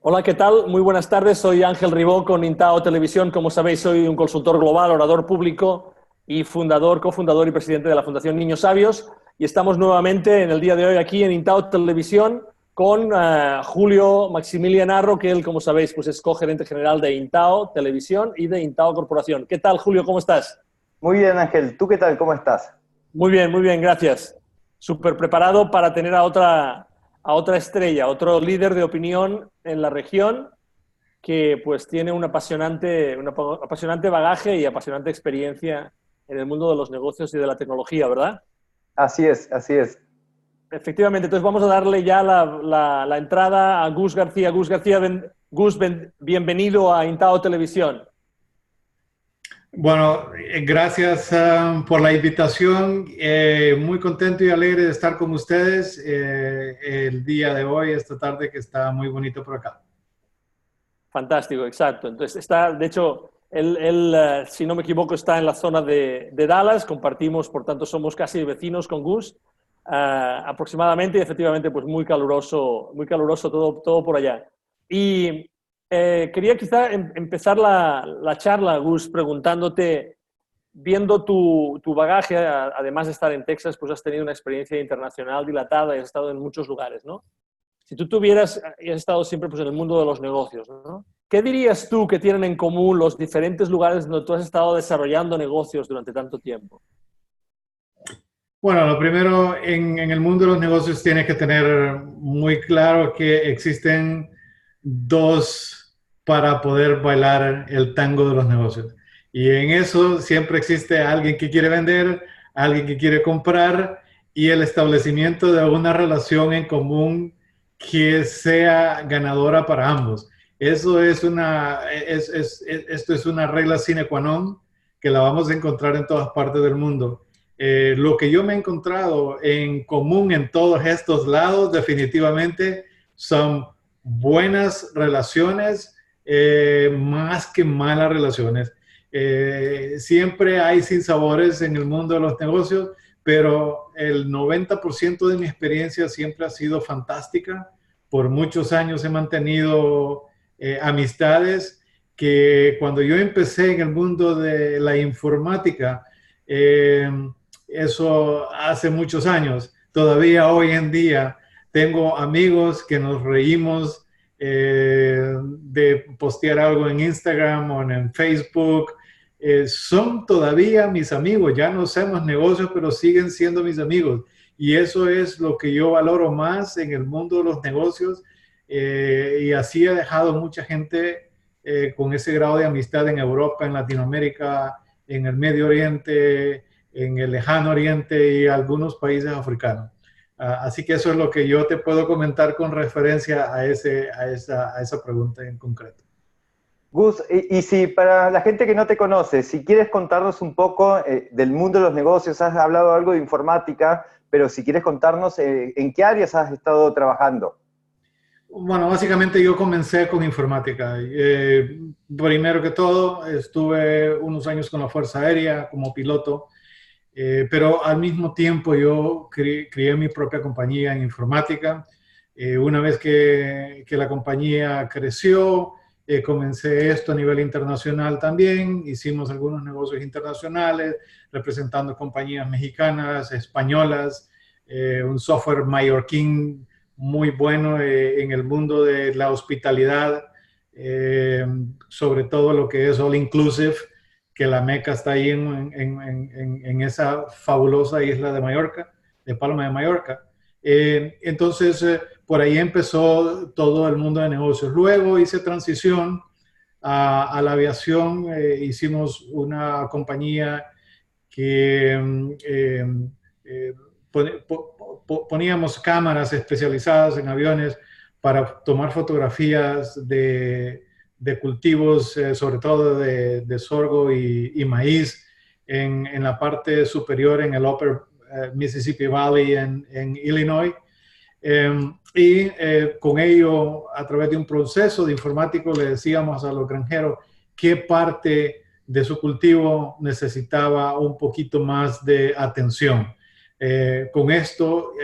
Hola, ¿qué tal? Muy buenas tardes. Soy Ángel Ribó con Intao Televisión. Como sabéis, soy un consultor global, orador público y cofundador y presidente de la Fundación Niños Sabios. Y estamos nuevamente en el día de hoy aquí en Intao Televisión con Julio Maximilian Arro, que él, como sabéis, pues es co-gerente general de Intao Televisión y de Intao Corporación. ¿Qué tal, Julio? ¿Cómo estás? Muy bien, Ángel. ¿Tú qué tal? ¿Cómo estás? Muy bien, gracias. Súper preparado para tener a otra estrella, otro líder de opinión en la región que pues tiene un apasionante bagaje y apasionante experiencia en el mundo de los negocios y de la tecnología, ¿verdad? Así es, así es. Efectivamente, entonces vamos a darle ya la entrada a Gus García. Gus García, bienvenido a Intao Televisión. Bueno, gracias por la invitación. Muy contento y alegre de estar con ustedes el día de hoy, esta tarde que está muy bonito por acá. Fantástico, exacto. Entonces está, de hecho, él, si no me equivoco, está en la zona de Dallas. Compartimos, por tanto, somos casi vecinos con Gus, aproximadamente, y efectivamente, pues muy caluroso todo por allá. Y quería quizá empezar la charla, Gus, preguntándote, viendo tu bagaje, además de estar en Texas, pues has tenido una experiencia internacional dilatada y has estado en muchos lugares, ¿no? Si tú tuvieras, y has estado siempre pues, en el mundo de los negocios, ¿no? ¿Qué dirías tú que tienen en común los diferentes lugares donde tú has estado desarrollando negocios durante tanto tiempo? Bueno, lo primero, en el mundo de los negocios tienes que tener muy claro que existen dos para poder bailar el tango de los negocios. Y en eso siempre existe alguien que quiere vender, alguien que quiere comprar y el establecimiento de una relación en común que sea ganadora para ambos. Eso es esto es una regla sine qua non que la vamos a encontrar en todas partes del mundo. Lo que yo me he encontrado en común en todos estos lados definitivamente son buenas relaciones más que malas relaciones. Siempre hay sinsabores en el mundo de los negocios, pero el 90% de mi experiencia siempre ha sido fantástica. Por muchos años he mantenido amistades que cuando yo empecé en el mundo de la informática, eso hace muchos años. Todavía hoy en día tengo amigos que nos reímos de postear algo en Instagram o en Facebook. Son todavía mis amigos, ya no hacemos negocios, pero siguen siendo mis amigos. Y eso es lo que yo valoro más en el mundo de los negocios. Y así he dejado mucha gente con ese grado de amistad en Europa, en Latinoamérica, en el Medio Oriente, en el Lejano Oriente y algunos países africanos. Así que eso es lo que yo te puedo comentar con referencia a esa pregunta en concreto. Gus, y si para la gente que no te conoce, si quieres contarnos un poco del mundo de los negocios, has hablado algo de informática, pero si quieres contarnos en qué áreas has estado trabajando. Bueno, básicamente yo comencé con informática. Primero que todo, estuve unos años con la Fuerza Aérea como piloto. Pero al mismo tiempo yo creé mi propia compañía en informática. Una vez que la compañía creció, comencé esto a nivel internacional también. Hicimos algunos negocios internacionales, representando compañías mexicanas, españolas, un software mallorquín muy bueno en el mundo de la hospitalidad, sobre todo lo que es all inclusive, que la meca está ahí en esa fabulosa isla de Mallorca, de Palma de Mallorca. Entonces, por ahí empezó todo el mundo de negocios. Luego hice transición a la aviación. Hicimos una compañía que eh, poníamos cámaras especializadas en aviones para tomar fotografías de cultivos, sobre todo de sorgo y maíz, en la parte superior, en el Upper Mississippi Valley en Illinois. Con ello, a través de un proceso de informático, le decíamos a los granjeros qué parte de su cultivo necesitaba un poquito más de atención. Con esto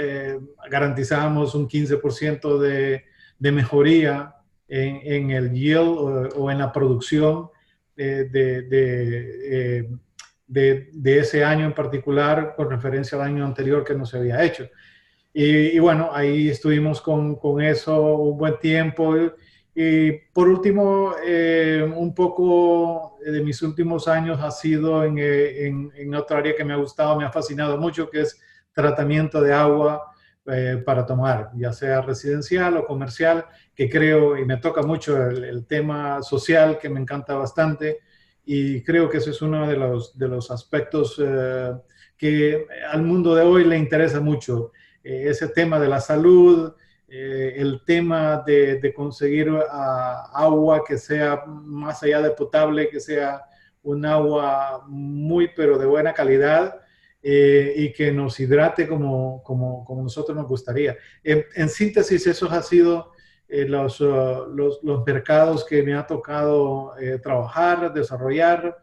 garantizábamos un 15% de mejoría en el yield o en la producción de ese año en particular con referencia al año anterior que no se había hecho. Y bueno, ahí estuvimos con eso un buen tiempo. Y por último, un poco de mis últimos años ha sido en otra área que me ha gustado, me ha fascinado mucho, que es tratamiento de agua para tomar, ya sea residencial o comercial, que creo, y me toca mucho el tema social, que me encanta bastante, y creo que ese es uno de los aspectos que al mundo de hoy le interesa mucho. Ese tema de la salud, el tema de conseguir agua que sea más allá de potable, que sea un agua muy pero de buena calidad y que nos hidrate como nosotros nos gustaría. En síntesis, esos han sido los mercados que me ha tocado trabajar, desarrollar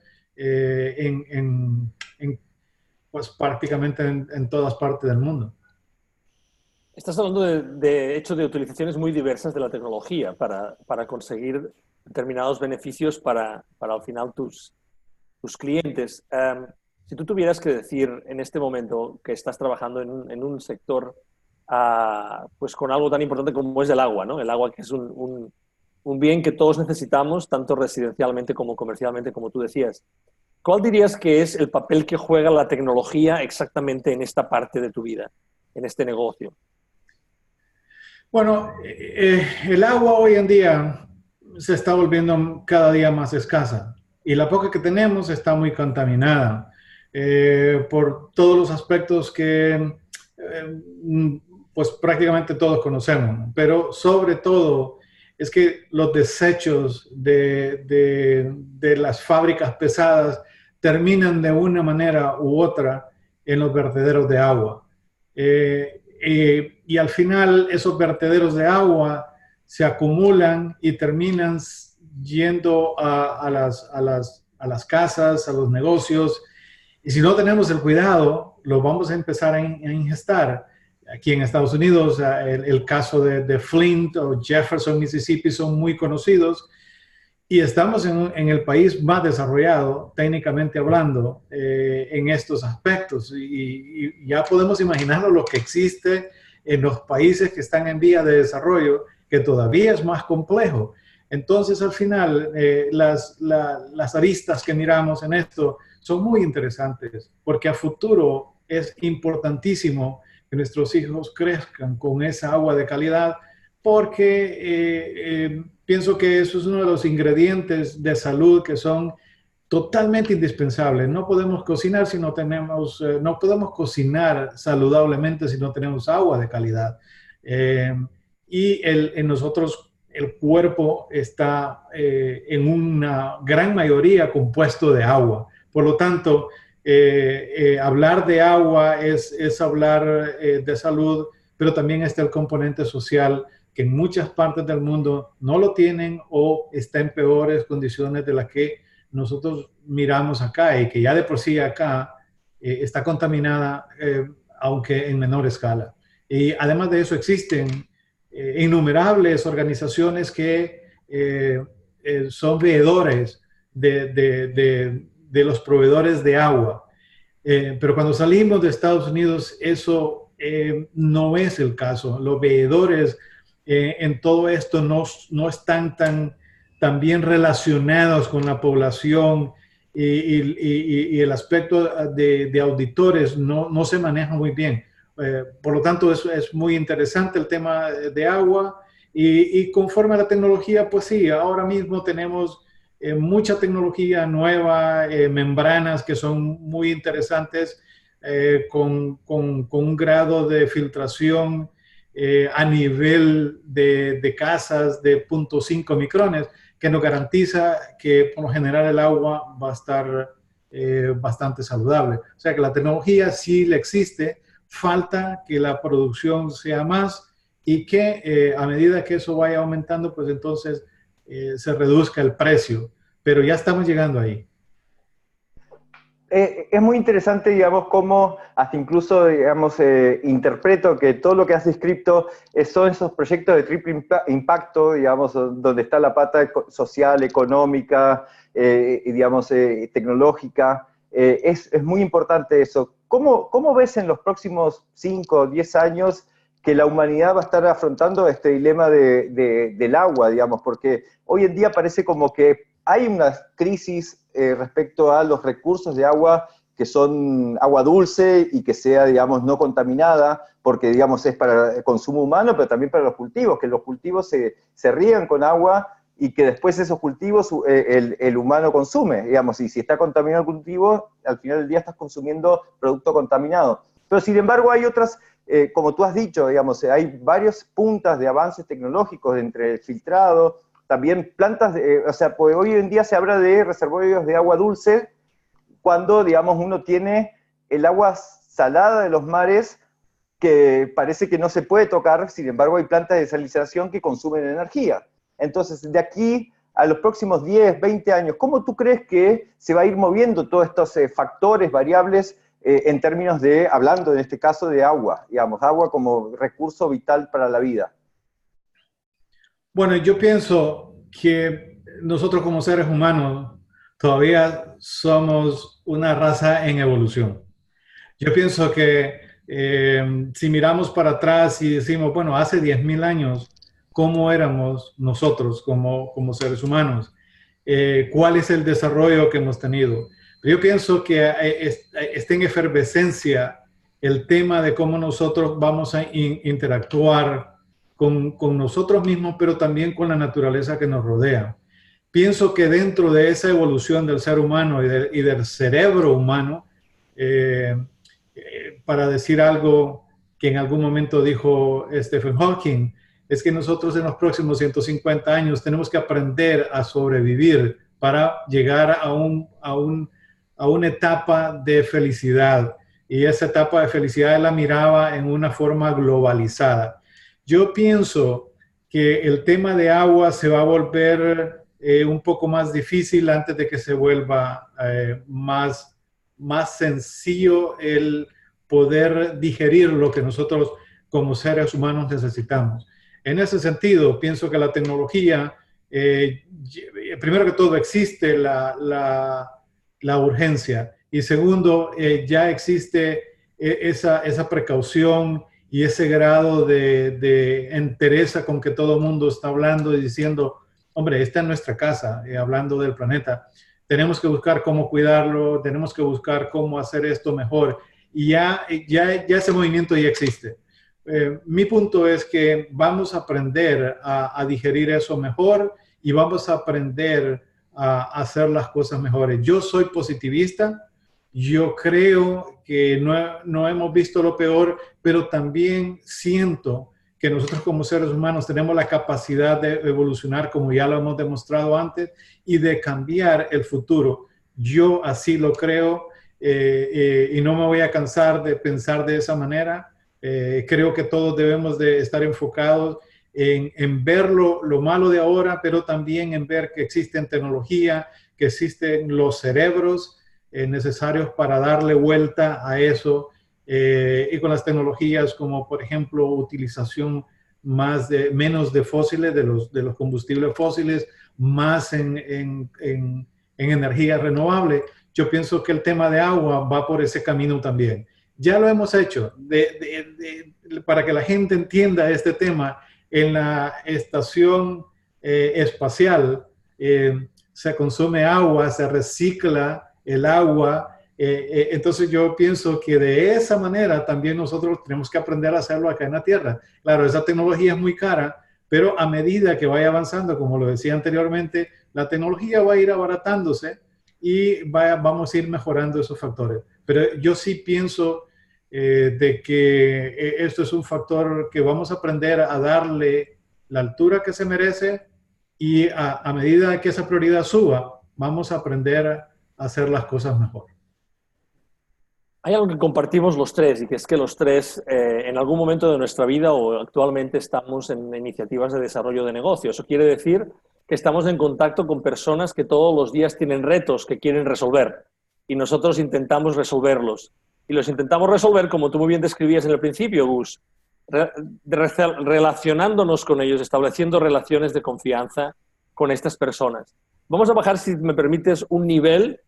pues prácticamente en todas partes del mundo. Estás hablando de hecho de utilizaciones muy diversas de la tecnología para conseguir determinados beneficios para al final tus clientes. Si tú tuvieras que decir en este momento que estás trabajando en un sector pues con algo tan importante como es el agua, ¿no? El agua, que es un bien que todos necesitamos, tanto residencialmente como comercialmente, como tú decías. ¿Cuál dirías que es el papel que juega la tecnología exactamente en esta parte de tu vida, en este negocio? Bueno, el agua hoy en día se está volviendo cada día más escasa y la poca que tenemos está muy contaminada por todos los aspectos que pues prácticamente todos conocemos, ¿no? Pero sobre todo es que los desechos de las fábricas pesadas terminan de una manera u otra en los vertederos de agua. Y al final esos vertederos de agua se acumulan y terminan yendo a las casas, a los negocios. Y si no tenemos el cuidado, lo vamos a empezar a ingestar. Aquí en Estados Unidos, el caso de Flint o Jefferson, Mississippi, son muy conocidos. Y estamos en el país más desarrollado, técnicamente hablando, en estos aspectos. Y ya podemos imaginarnos lo que existe en los países que están en vía de desarrollo, que todavía es más complejo. Entonces, al final, las aristas que miramos en esto son muy interesantes, porque a futuro es importantísimo que nuestros hijos crezcan con esa agua de calidad, porque pienso que eso es uno de los ingredientes de salud que son totalmente indispensables. No podemos cocinar si no tenemos, no podemos cocinar saludablemente si no tenemos agua de calidad. En nosotros el cuerpo está en una gran mayoría compuesto de agua. Por lo tanto, hablar de agua es hablar de salud, pero también está el componente social, que en muchas partes del mundo no lo tienen o está en peores condiciones de las que nosotros miramos acá, y que ya de por sí acá está contaminada, aunque en menor escala. Y además de eso existen innumerables organizaciones que son veedores de los proveedores de agua. Pero cuando salimos de Estados Unidos, eso no es el caso. Los veedores en todo esto no están tan bien relacionados con la población, y el aspecto de auditores no se maneja muy bien. Por lo tanto, es muy interesante el tema de agua, y conforme a la tecnología, pues sí, ahora mismo tenemos mucha tecnología nueva, membranas que son muy interesantes, con un grado de filtración a nivel de casas de 0.5 micrones, que nos garantiza que por lo general el agua va a estar bastante saludable. O sea que la tecnología sí le existe, falta que la producción sea más, y que a medida que eso vaya aumentando, pues entonces se reduzca el precio. Pero ya estamos llegando ahí. es muy interesante, digamos, cómo hasta incluso, digamos, interpreto que todo lo que has descrito son esos proyectos de triple impacto, digamos, donde está la pata social, económica, y, digamos, tecnológica. Es muy importante eso. ¿Cómo ves en los próximos 5 o 10 años que la humanidad va a estar afrontando este dilema del agua, digamos? Porque hoy en día parece como que hay una crisis respecto a los recursos de agua que son agua dulce y que sea, digamos, no contaminada, porque, digamos, es para el consumo humano, pero también para los cultivos, que los cultivos se riegan con agua y que después esos cultivos el humano consume, digamos, y si está contaminado el cultivo, al final del día estás consumiendo producto contaminado. Pero, sin embargo, hay otras, como tú has dicho, digamos, hay varias puntas de avances tecnológicos entre el filtrado, también plantas, o sea, pues hoy en día se habla de reservorios de agua dulce cuando, digamos, uno tiene el agua salada de los mares que parece que no se puede tocar, sin embargo hay plantas de desalinización que consumen energía. Entonces, de aquí a los próximos 10, 20 años, ¿cómo tú crees que se va a ir moviendo todos estos factores, variables, en términos de, hablando en este caso de agua, digamos, agua como recurso vital para la vida? Bueno, yo pienso que nosotros como seres humanos todavía somos una raza en evolución. Yo pienso que si miramos para atrás y decimos, bueno, hace 10.000 años, ¿cómo éramos nosotros como seres humanos? ¿Cuál es el desarrollo que hemos tenido? Yo pienso que está en efervescencia el tema de cómo nosotros vamos a interactuar con nosotros mismos, pero también con la naturaleza que nos rodea. Pienso que dentro de esa evolución del ser humano y del cerebro humano, para decir algo que en algún momento dijo Stephen Hawking, es que nosotros en los próximos 150 años tenemos que aprender a sobrevivir para llegar a una etapa de felicidad. Y esa etapa de felicidad la miraba en una forma globalizada. Yo pienso que el tema de agua se va a volver un poco más difícil antes de que se vuelva más sencillo el poder digerir lo que nosotros como seres humanos necesitamos. En ese sentido, pienso que la tecnología, primero que todo, existe la urgencia y segundo, ya existe esa precaución y ese grado de entereza con que todo el mundo está hablando y diciendo, hombre, esta es nuestra casa, hablando del planeta. Tenemos que buscar cómo cuidarlo, tenemos que buscar cómo hacer esto mejor. Y ya ese movimiento ya existe. Mi punto es que vamos a aprender a digerir eso mejor y vamos a aprender a hacer las cosas mejores. Yo soy positivista. Yo creo que no hemos visto lo peor, pero también siento que nosotros como seres humanos tenemos la capacidad de evolucionar, como ya lo hemos demostrado antes, y de cambiar el futuro. Yo así lo creo y no me voy a cansar de pensar de esa manera. Creo que todos debemos de estar enfocados en ver lo malo de ahora, pero también en ver que existen tecnología, que existen los cerebros necesarios para darle vuelta a eso, y con las tecnologías como por ejemplo utilización menos de fósiles, de los combustibles fósiles, más en energía renovable. Yo pienso que el tema de agua va por ese camino también. Ya lo hemos hecho. Para que la gente entienda este tema, en la estación espacial se consume agua, se recicla el agua. Entonces yo pienso que de esa manera también nosotros tenemos que aprender a hacerlo acá en la Tierra. Claro, esa tecnología es muy cara, pero a medida que vaya avanzando, como lo decía anteriormente, la tecnología va a ir abaratándose y vamos a ir mejorando esos factores. Pero yo sí pienso de que esto es un factor que vamos a aprender a darle la altura que se merece y a medida que esa prioridad suba, vamos a aprender a hacer las cosas mejor. Hay algo que compartimos los tres y que es que los tres en algún momento de nuestra vida o actualmente estamos en iniciativas de desarrollo de negocio. Eso quiere decir que estamos en contacto con personas que todos los días tienen retos que quieren resolver. y nosotros intentamos resolverlos. Y los intentamos resolver, como tú muy bien describías en el principio, Gus, relacionándonos con ellos, estableciendo relaciones de confianza con estas personas. Vamos a bajar, si me permites, un nivel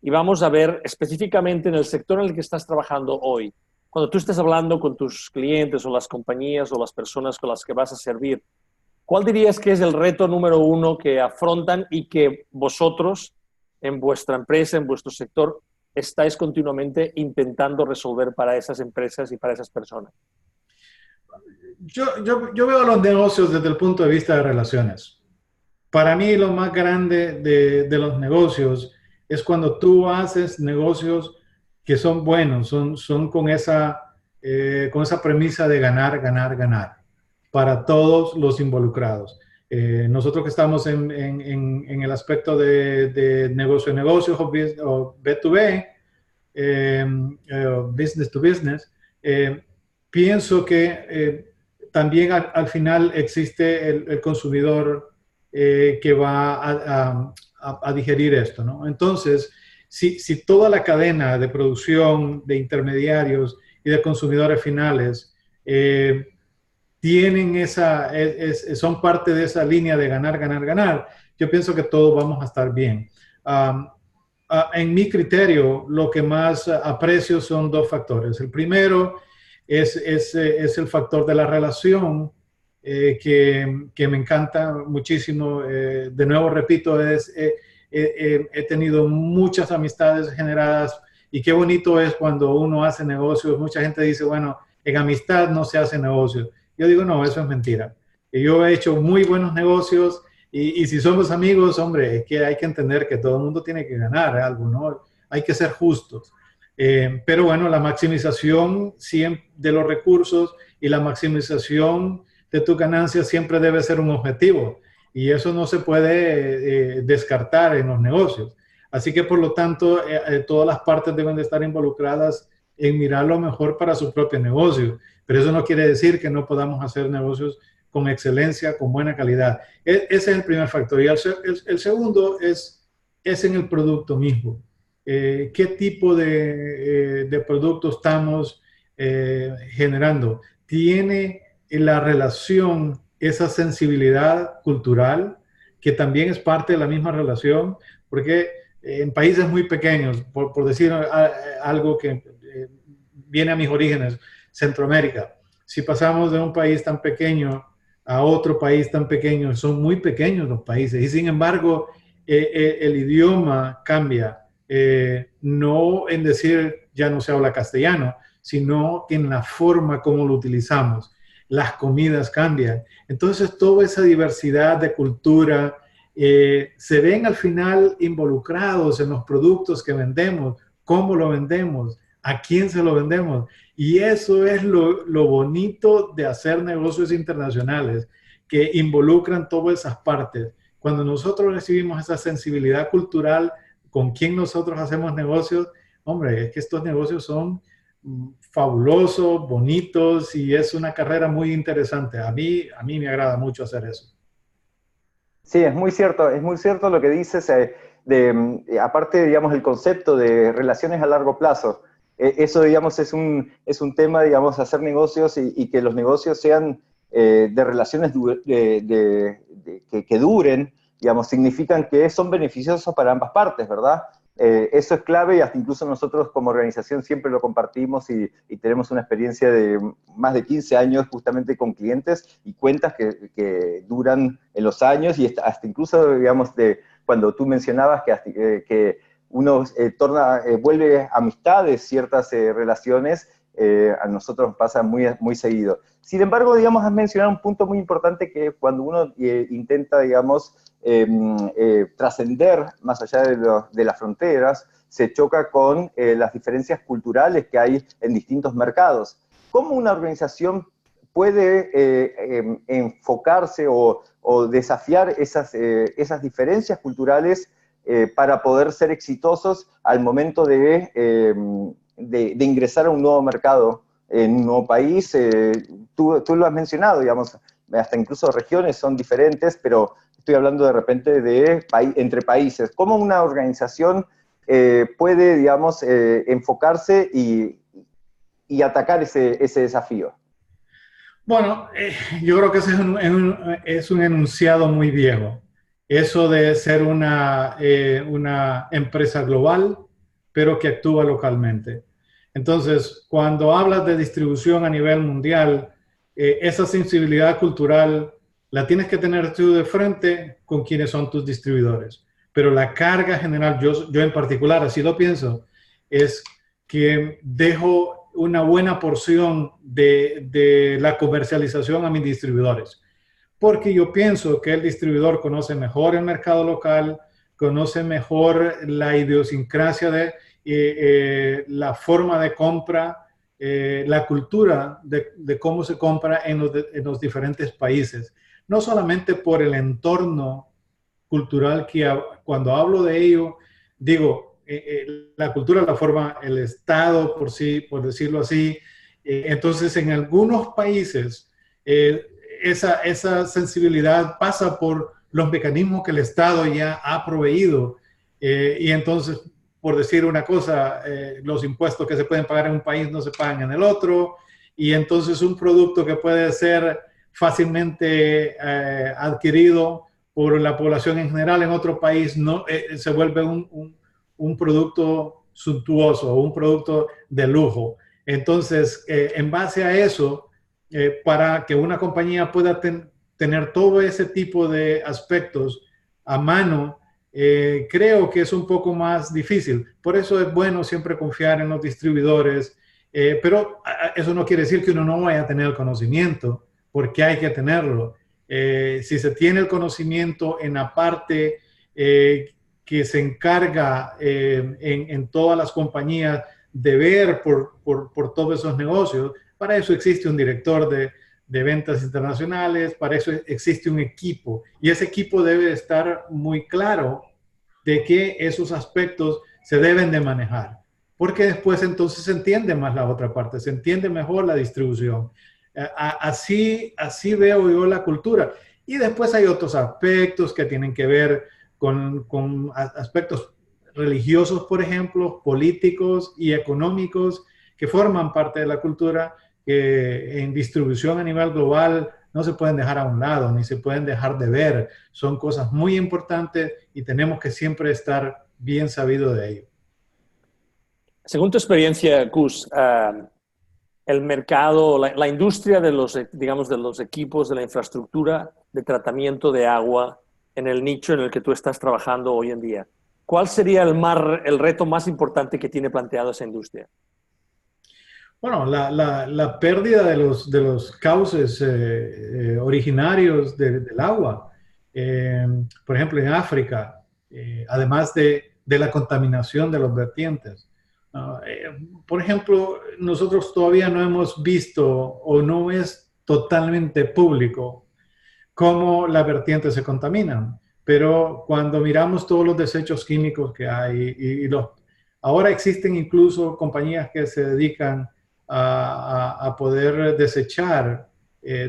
y vamos a ver específicamente en el sector en el que estás trabajando hoy. Cuando tú estés hablando con tus clientes o las compañías o las personas con las que vas a servir, ¿cuál dirías que es el reto número uno que afrontan y que vosotros en vuestra empresa, en vuestro sector, estáis continuamente intentando resolver para esas empresas y para esas personas? Yo veo los negocios desde el punto de vista de relaciones. Para mí lo más grande de los negocios es cuando tú haces negocios que son buenos, son con esa premisa de ganar, ganar, ganar para todos los involucrados. Nosotros que estamos en el aspecto de negocio a negocio o B2B, business to business, pienso que también al final existe el consumidor que va a digerir esto, ¿no? Entonces, si toda la cadena de producción, de intermediarios y de consumidores finales tienen son parte de esa línea de ganar, ganar, ganar, yo pienso que todos vamos a estar bien. En mi criterio, lo que más aprecio son dos factores. El primero es el factor de la relación, que me encanta muchísimo. De nuevo, repito, he tenido muchas amistades generadas y qué bonito es cuando uno hace negocios. Mucha gente dice, bueno, en amistad no se hace negocios. Yo digo, no, eso es mentira. Yo he hecho muy buenos negocios y si somos amigos, hombre, es que hay que entender que todo el mundo tiene que ganar algo, ¿no? Hay que ser justos. Pero bueno, la maximización de los recursos y la maximización de tus ganancias siempre debe ser un objetivo y eso no se puede descartar en los negocios. Así que por lo tanto, todas las partes deben de estar involucradas en mirar lo mejor para su propio negocio. Pero eso no quiere decir que no podamos hacer negocios con excelencia, con buena calidad. Ese es el primer factor. Y el segundo es en el producto mismo. ¿Qué tipo de producto estamos generando? ¿Tiene la relación esa sensibilidad cultural, que también es parte de la misma relación? Porque en países muy pequeños, por decir algo que viene a mis orígenes, Centroamérica, si pasamos de un país tan pequeño a otro país tan pequeño, son muy pequeños los países y sin embargo el idioma cambia, no en decir ya no se habla castellano, sino en la forma como lo utilizamos. Las comidas cambian. Entonces toda esa diversidad de cultura se ven al final involucrados en los productos que vendemos, cómo lo vendemos, a quién se lo vendemos. Y eso es lo bonito de hacer negocios internacionales, que involucran todas esas partes. Cuando nosotros recibimos esa sensibilidad cultural con quien nosotros hacemos negocios, hombre, es que estos negocios son fabulosos, bonitos y es una carrera muy interesante. A mí me agrada mucho hacer eso. Sí, es muy cierto lo que dices, aparte, digamos, el concepto de relaciones a largo plazo. Eso, digamos, es un tema, digamos, hacer negocios y que los negocios sean de relaciones que duren, digamos, significan que son beneficiosos para ambas partes, ¿verdad? Eso es clave y hasta incluso nosotros como organización siempre lo compartimos y tenemos una experiencia de más de 15 años justamente con clientes y cuentas que duran en los años y hasta incluso, digamos, cuando tú mencionabas que uno vuelve amistades, ciertas relaciones, a nosotros nos pasa muy, muy seguido. Sin embargo, digamos, has mencionado un punto muy importante que cuando uno intenta, digamos, trascender más allá de las fronteras, se choca con las diferencias culturales que hay en distintos mercados. ¿Cómo una organización puede enfocarse o desafiar esas diferencias culturales para poder ser exitosos al momento de ingresar a un nuevo mercado, en un nuevo país? Tú lo has mencionado, digamos, hasta incluso regiones son diferentes, pero estoy hablando de repente entre países. ¿Cómo una organización puede, digamos, enfocarse y atacar ese desafío? Bueno, yo creo que ese es un enunciado muy viejo. Eso de ser una empresa global, pero que actúa localmente. Entonces, cuando hablas de distribución a nivel mundial, esa sensibilidad cultural la tienes que tener tú de frente con quienes son tus distribuidores. Pero la carga general, yo en particular, así lo pienso, es que dejo una buena porción de la comercialización a mis distribuidores. Porque yo pienso que el distribuidor conoce mejor el mercado local, conoce mejor la idiosincrasia la forma de compra, la cultura de cómo se compra en los diferentes países. No solamente por el entorno cultural que cuando hablo de ello, digo, la cultura la forma el Estado por sí, por decirlo así. Entonces, en algunos países, esa sensibilidad pasa por los mecanismos que el Estado ya ha proveído. Y entonces, por decir una cosa, los impuestos que se pueden pagar en un país no se pagan en el otro. Y entonces un producto que puede ser fácilmente adquirido por la población en general en otro país no se vuelve un producto suntuoso, un producto de lujo. Entonces, en base a eso, para que una compañía pueda tener todo ese tipo de aspectos a mano, creo que es un poco más difícil. Por eso es bueno siempre confiar en los distribuidores, pero eso no quiere decir que uno no vaya a tener el conocimiento, porque hay que tenerlo. Si se tiene el conocimiento en la parte que se encarga en todas las compañías de ver por todos esos negocios, para eso existe un director de ventas internacionales, para eso existe un equipo, y ese equipo debe estar muy claro de que esos aspectos se deben de manejar, porque después entonces se entiende más la otra parte, se entiende mejor la distribución. Así veo yo la cultura. Y después hay otros aspectos que tienen que ver con aspectos religiosos, por ejemplo, políticos y económicos, que forman parte de la cultura, que en distribución a nivel global no se pueden dejar a un lado, ni se pueden dejar de ver. Son cosas muy importantes y tenemos que siempre estar bien sabidos de ello. Según tu experiencia, Gus, el mercado, la industria de los, digamos, de los equipos, de la infraestructura de tratamiento de agua en el nicho en el que tú estás trabajando hoy en día, ¿cuál sería el reto más importante que tiene planteado esa industria? Bueno, la pérdida de los cauces originarios del agua. Por ejemplo, en África, además de la contaminación de los vertientes. Por ejemplo, nosotros todavía no hemos visto o no es totalmente público cómo las vertientes se contaminan. Pero cuando miramos todos los desechos químicos que hay, ahora existen incluso compañías que se dedican a poder desechar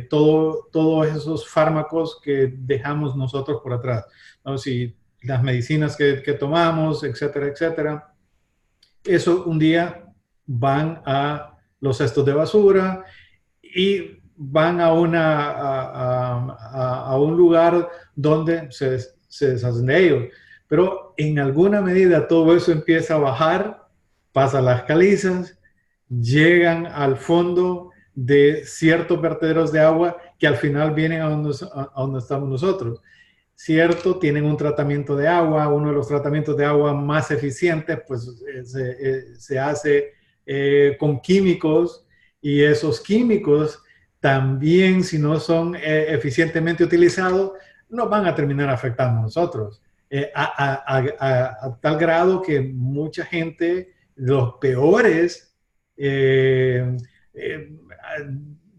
todos esos fármacos que dejamos nosotros por atrás, ¿no? Si las medicinas que tomamos, etcétera, etcétera. Eso un día van a los cestos de basura y van a un lugar donde se deshacen de ellos. Pero en alguna medida todo eso empieza a bajar, pasa las calizas, llegan al fondo de ciertos vertederos de agua que al final vienen a donde estamos nosotros. Cierto, tienen un tratamiento de agua, uno de los tratamientos de agua más eficientes, pues se hace con químicos, y esos químicos también, si no son eficientemente utilizados, nos van a terminar afectando a nosotros. A tal grado que mucha gente, los peores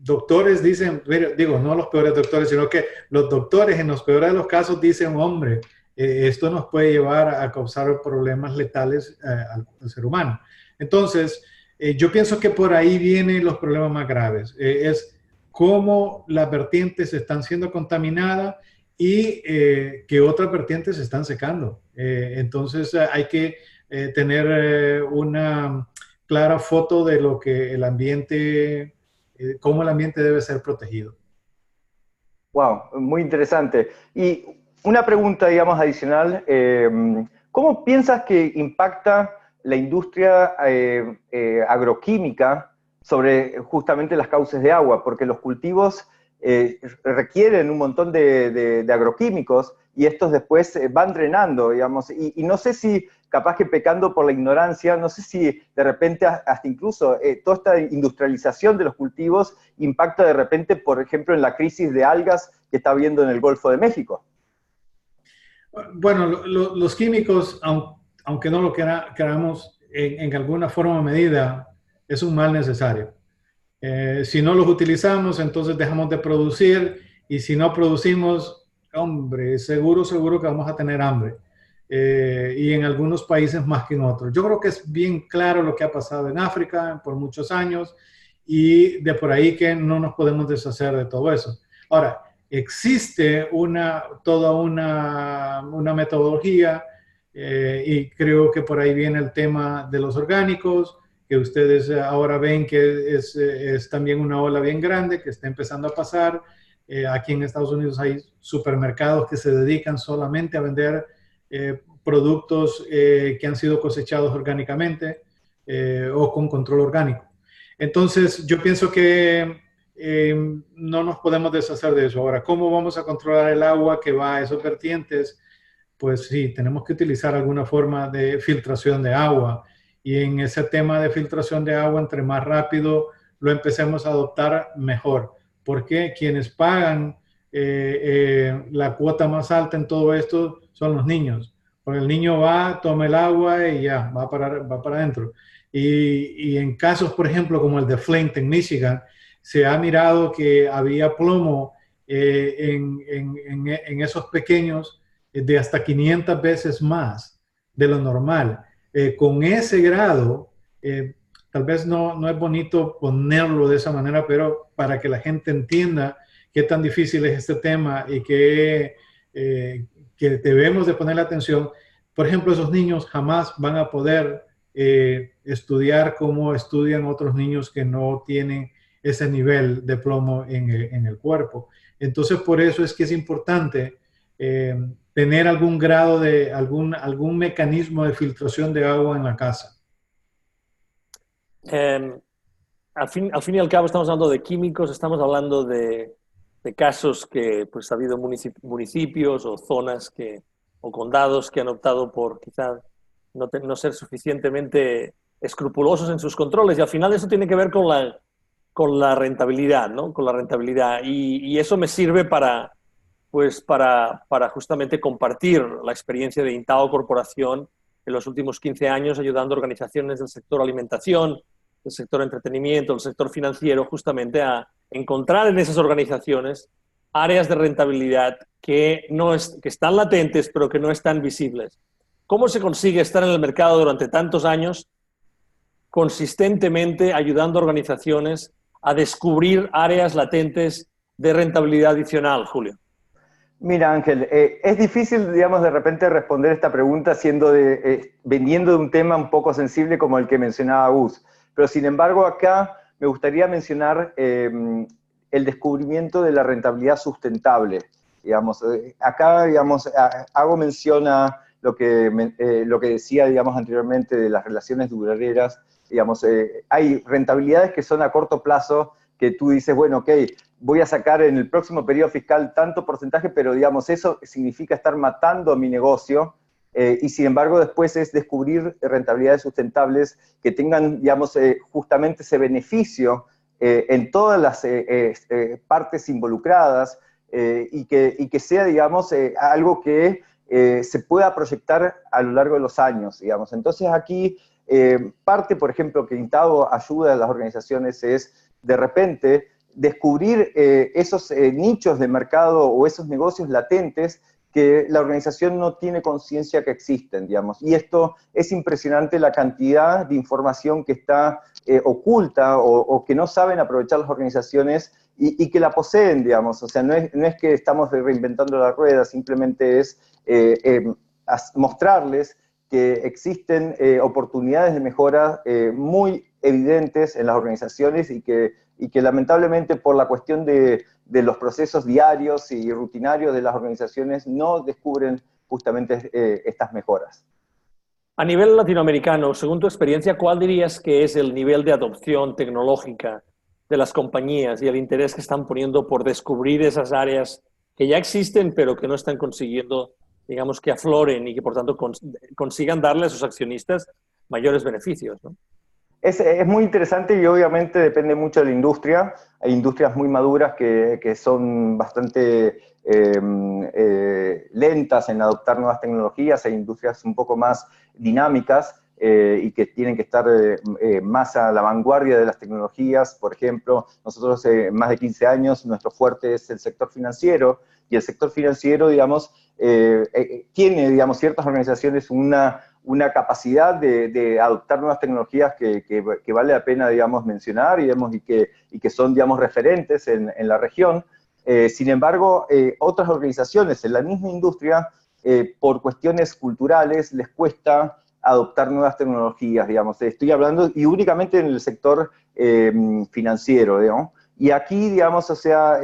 doctores dicen, digo, no los peores doctores, sino que los doctores en los peores de los casos dicen, hombre, esto nos puede llevar a causar problemas letales al ser humano. Entonces, yo pienso que por ahí vienen los problemas más graves. Es cómo las vertientes están siendo contaminadas y que otras vertientes se están secando. Entonces, hay que tener una clara foto de lo que el ambiente, cómo el ambiente debe ser protegido. Wow, muy interesante. Y una pregunta, digamos, adicional. ¿Cómo piensas que impacta la industria agroquímica sobre justamente las cauces de agua? Porque los cultivos requieren un montón de agroquímicos y estos después van drenando, digamos. Y no sé si, capaz que pecando por la ignorancia, no sé si de repente hasta incluso toda esta industrialización de los cultivos impacta de repente, por ejemplo, en la crisis de algas que está habiendo en el Golfo de México. Bueno, los químicos, aunque no lo queramos, en alguna forma o medida, es un mal necesario. Si no los utilizamos, entonces dejamos de producir, y si no producimos, hombre, seguro que vamos a tener hambre. Y en algunos países más que en otros. Yo creo que es bien claro lo que ha pasado en África por muchos años, y de por ahí que no nos podemos deshacer de todo eso. Ahora, existe toda una metodología, y creo que por ahí viene el tema de los orgánicos, que ustedes ahora ven que es también una ola bien grande que está empezando a pasar. Aquí en Estados Unidos hay supermercados que se dedican solamente a vender productos que han sido cosechados orgánicamente o con control orgánico. Entonces, yo pienso que no nos podemos deshacer de eso. Ahora, ¿cómo vamos a controlar el agua que va a esos vertientes? Pues sí, tenemos que utilizar alguna forma de filtración de agua. Y en ese tema de filtración de agua, entre más rápido lo empecemos a adoptar, mejor. Porque quienes pagan la cuota más alta en todo esto son los niños. Porque el niño va, toma el agua y ya, va para adentro. Y en casos, por ejemplo, como el de Flint en Michigan, se ha mirado que había plomo en esos pequeños de hasta 500 veces más de lo normal. Con ese grado, tal vez no es bonito ponerlo de esa manera, pero para que la gente entienda qué tan difícil es este tema y que debemos de ponerle atención. Por ejemplo, esos niños jamás van a poder estudiar como estudian otros niños que no tienen ese nivel de plomo en el cuerpo. Entonces, por eso es que es importante tener algún grado de, algún mecanismo de filtración de agua en la casa. Al fin y al cabo estamos hablando de químicos, estamos hablando de casos que pues, ha habido municipios o zonas o condados que han optado por quizá no ser suficientemente escrupulosos en sus controles, y al final eso tiene que ver con la rentabilidad, ¿no? Con la rentabilidad. Y eso me sirve para justamente compartir la experiencia de Intao Corporación en los últimos 15 años, ayudando a organizaciones del sector alimentación, del sector entretenimiento, del sector financiero, justamente a encontrar en esas organizaciones áreas de rentabilidad que están latentes, pero que no están visibles. ¿Cómo se consigue estar en el mercado durante tantos años consistentemente ayudando a organizaciones a descubrir áreas latentes de rentabilidad adicional, Julio? Mira, Ángel, es difícil, digamos, de repente responder esta pregunta veniendo de un tema un poco sensible como el que mencionaba Gus. Pero, sin embargo, acá me gustaría mencionar el descubrimiento de la rentabilidad sustentable. Digamos, acá, digamos, hago mención a lo que decía, digamos, anteriormente de las relaciones duraderas. Digamos, hay rentabilidades que son a corto plazo, que tú dices, bueno, ok, voy a sacar en el próximo periodo fiscal tanto porcentaje, pero digamos, eso significa estar matando a mi negocio, y sin embargo después es descubrir rentabilidades sustentables que tengan, digamos, justamente ese beneficio en todas las partes involucradas, y que sea, digamos, algo que se pueda proyectar a lo largo de los años, digamos. Entonces aquí, parte, por ejemplo, que Intao ayuda a las organizaciones es, de repente, descubrir esos nichos de mercado o esos negocios latentes que la organización no tiene conciencia que existen, digamos. Y esto es impresionante, la cantidad de información que está oculta o que no saben aprovechar las organizaciones y que la poseen, digamos. O sea, no es que estamos reinventando la rueda, simplemente es mostrarles que existen oportunidades de mejora muy evidentes en las organizaciones y que lamentablemente por la cuestión de los procesos diarios y rutinarios de las organizaciones no descubren justamente estas mejoras. A nivel latinoamericano, según tu experiencia, ¿cuál dirías que es el nivel de adopción tecnológica de las compañías y el interés que están poniendo por descubrir esas áreas que ya existen, pero que no están consiguiendo, digamos, que afloren y que, por tanto, consigan darle a sus accionistas mayores beneficios, ¿no? Es muy interesante y obviamente depende mucho de la industria. Hay industrias muy maduras que son bastante lentas en adoptar nuevas tecnologías, hay industrias un poco más dinámicas y que tienen que estar más a la vanguardia de las tecnologías. Por ejemplo, nosotros más de 15 años, nuestro fuerte es el sector financiero, y el sector financiero, digamos, tiene, digamos, ciertas organizaciones una capacidad de adoptar nuevas tecnologías que vale la pena, digamos, mencionar y que son, digamos, referentes en la región. Sin embargo, otras organizaciones en la misma industria, por cuestiones culturales, les cuesta adoptar nuevas tecnologías, digamos. Estoy hablando, y únicamente en el sector financiero, digamos. Y aquí, digamos, o sea,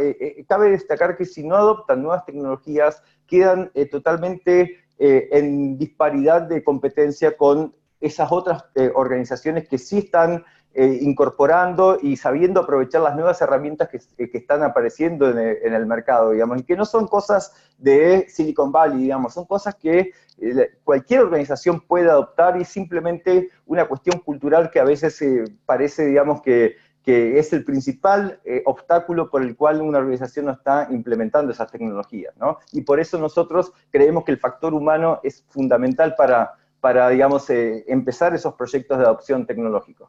cabe destacar que si no adoptan nuevas tecnologías, quedan totalmente en disparidad de competencia con esas otras organizaciones que sí están incorporando y sabiendo aprovechar las nuevas herramientas que están apareciendo en el mercado, digamos, y que no son cosas de Silicon Valley, digamos, son cosas que cualquier organización puede adoptar y simplemente una cuestión cultural que a veces parece, digamos, que es el principal obstáculo por el cual una organización no está implementando esas tecnologías, ¿no? Y por eso nosotros creemos que el factor humano es fundamental para digamos, empezar esos proyectos de adopción tecnológico.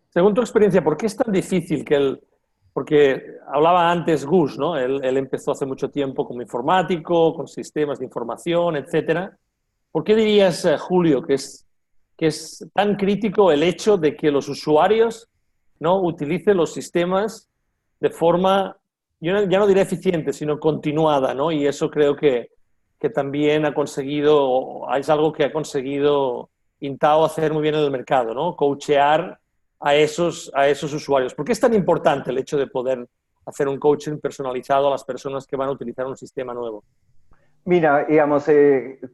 Según tu experiencia, ¿por qué es tan difícil porque hablaba antes Gus, ¿no? Él empezó hace mucho tiempo como informático, con sistemas de información, etcétera. ¿Por qué dirías, Julio, que es tan crítico el hecho de que los usuarios no utilicen los sistemas de forma, ya no diré eficiente, sino continuada, ¿no? Y eso creo que también es algo que ha conseguido Intao hacer muy bien en el mercado, ¿no? Coachear a esos usuarios. ¿Por qué es tan importante el hecho de poder hacer un coaching personalizado a las personas que van a utilizar un sistema nuevo? Mira, digamos,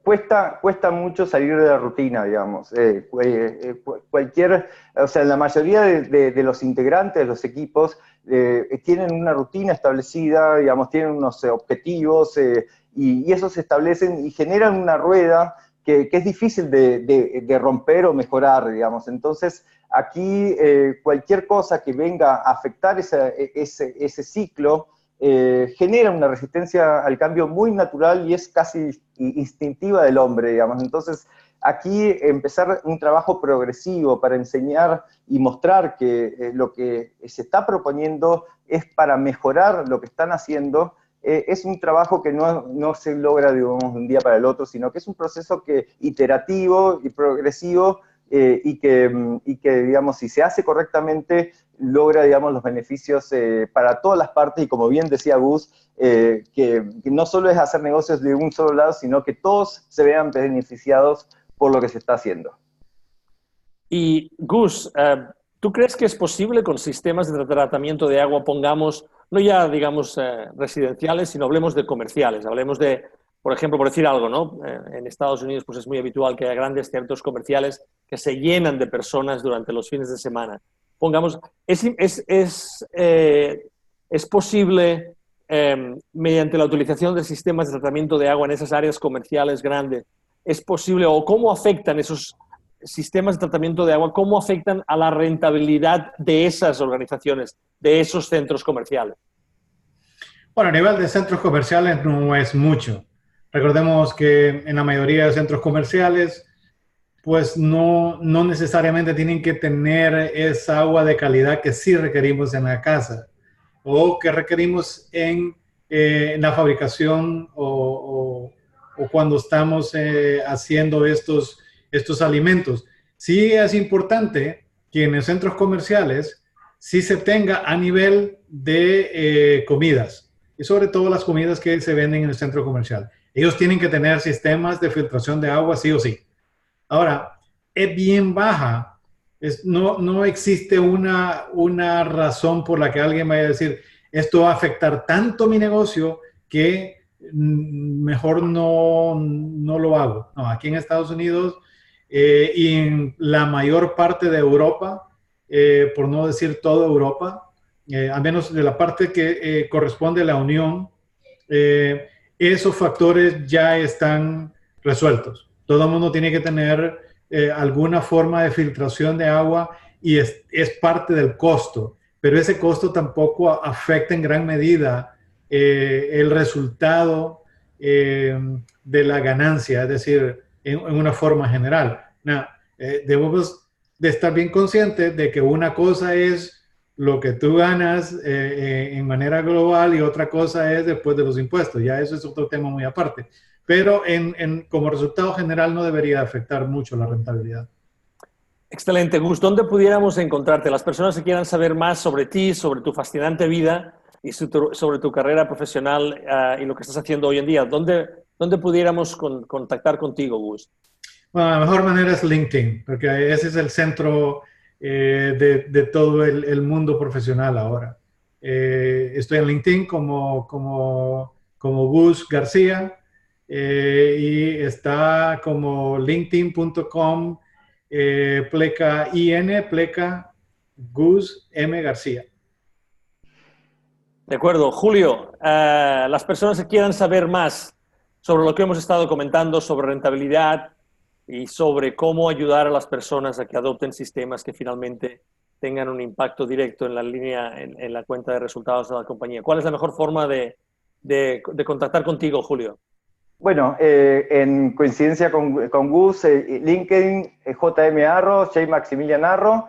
cuesta mucho salir de la rutina, digamos. O sea, la mayoría de los integrantes de los equipos tienen una rutina establecida, digamos, tienen unos objetivos y esos se establecen y generan una rueda que es difícil de romper o mejorar, digamos. Entonces, aquí cualquier cosa que venga a afectar ese ciclo genera una resistencia al cambio muy natural y es casi instintiva del hombre, digamos. Entonces, aquí empezar un trabajo progresivo para enseñar y mostrar que lo que se está proponiendo es para mejorar lo que están haciendo, es un trabajo que no se logra, digamos, de un día para el otro, sino que es un proceso iterativo y progresivo y que, digamos, si se hace correctamente, logra, digamos, los beneficios para todas las partes, y como bien decía Gus, que no solo es hacer negocios de un solo lado, sino que todos se vean beneficiados por lo que se está haciendo. Y Gus, ¿tú crees que es posible con sistemas de tratamiento de agua, pongamos, no ya, digamos, residenciales, sino hablemos de comerciales, hablemos de, por ejemplo, por decir algo, ¿no? En Estados Unidos pues es muy habitual que haya grandes centros comerciales que se llenan de personas durante los fines de semana. Pongamos, ¿es posible, mediante la utilización de sistemas de tratamiento de agua en esas áreas comerciales grandes, es posible, o cómo afectan esos sistemas de tratamiento de agua, cómo afectan a la rentabilidad de esas organizaciones, de esos centros comerciales? Bueno, a nivel de centros comerciales no es mucho. Recordemos que en la mayoría de centros comerciales, pues no necesariamente tienen que tener esa agua de calidad que sí requerimos en la casa o que requerimos en la fabricación o cuando estamos haciendo estos alimentos. Sí es importante que en los centros comerciales sí se tenga a nivel de comidas y sobre todo las comidas que se venden en el centro comercial. Ellos tienen que tener sistemas de filtración de agua sí o sí. Ahora, es bien baja. No existe una razón por la que alguien vaya a decir, esto va a afectar tanto mi negocio que mejor no lo hago. No, aquí en Estados Unidos y en la mayor parte de Europa, por no decir toda Europa, al menos de la parte que corresponde a la Unión, esos factores ya están resueltos. Todo el mundo tiene que tener alguna forma de filtración de agua y es parte del costo, pero ese costo tampoco afecta en gran medida el resultado de la ganancia, es decir, en una forma general. Now, debemos de estar bien conscientes de que una cosa es lo que tú ganas en manera global y otra cosa es después de los impuestos. Ya eso es otro tema muy aparte. Pero como resultado general no debería afectar mucho la rentabilidad. Excelente, Gus. ¿Dónde pudiéramos encontrarte? Las personas que quieran saber más sobre ti, sobre tu fascinante vida y sobre tu carrera profesional y lo que estás haciendo hoy en día, ¿dónde pudiéramos contactar contigo, Gus? Bueno, la mejor manera es LinkedIn, porque ese es el centro de todo el mundo profesional ahora. Estoy en LinkedIn como Gus García y está como linkedin.com pleca IN, pleca Gus M. García. De acuerdo. Julio, las personas que quieran saber más sobre lo que hemos estado comentando, sobre rentabilidad y sobre cómo ayudar a las personas a que adopten sistemas que finalmente tengan un impacto directo en la línea, en la cuenta de resultados de la compañía. ¿Cuál es la mejor forma de contactar contigo, Julio? Bueno, en coincidencia con Gus, LinkedIn, JM Arro, J. Maximilian Arro.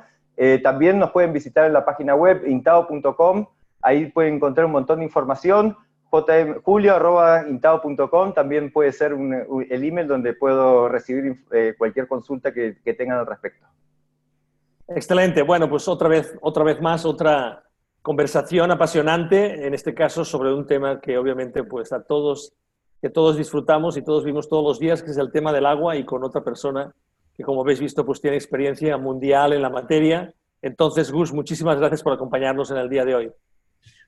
También nos pueden visitar en la página web intao.com. Ahí pueden encontrar un montón de información. julio@intao.com también puede ser el email donde puedo recibir cualquier consulta que tengan al respecto. Excelente. Bueno, pues otra vez más, otra conversación apasionante, en este caso sobre un tema que obviamente pues que todos disfrutamos y todos vimos todos los días, que es el tema del agua, y con otra persona que, como habéis visto, pues tiene experiencia mundial en la materia. Entonces, Gus, muchísimas gracias por acompañarnos en el día de hoy.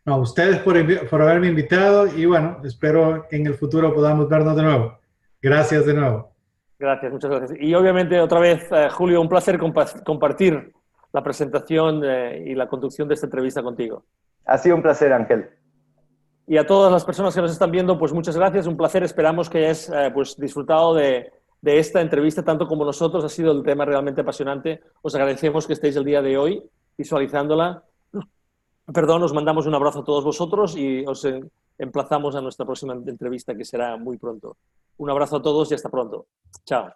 No, a ustedes por haberme invitado y bueno, espero que en el futuro podamos vernos de nuevo. Gracias de nuevo. Gracias, muchas gracias. Y obviamente otra vez, Julio, un placer compartir la presentación y la conducción de esta entrevista contigo. Ha sido un placer, Ángel. Y a todas las personas que nos están viendo, pues muchas gracias, un placer. Esperamos que hayáis pues disfrutado de esta entrevista tanto como nosotros. Ha sido el tema realmente apasionante. Os agradecemos que estéis el día de hoy visualizándola. Perdón, os mandamos un abrazo a todos vosotros y os emplazamos a nuestra próxima entrevista, que será muy pronto. Un abrazo a todos y hasta pronto. Chao.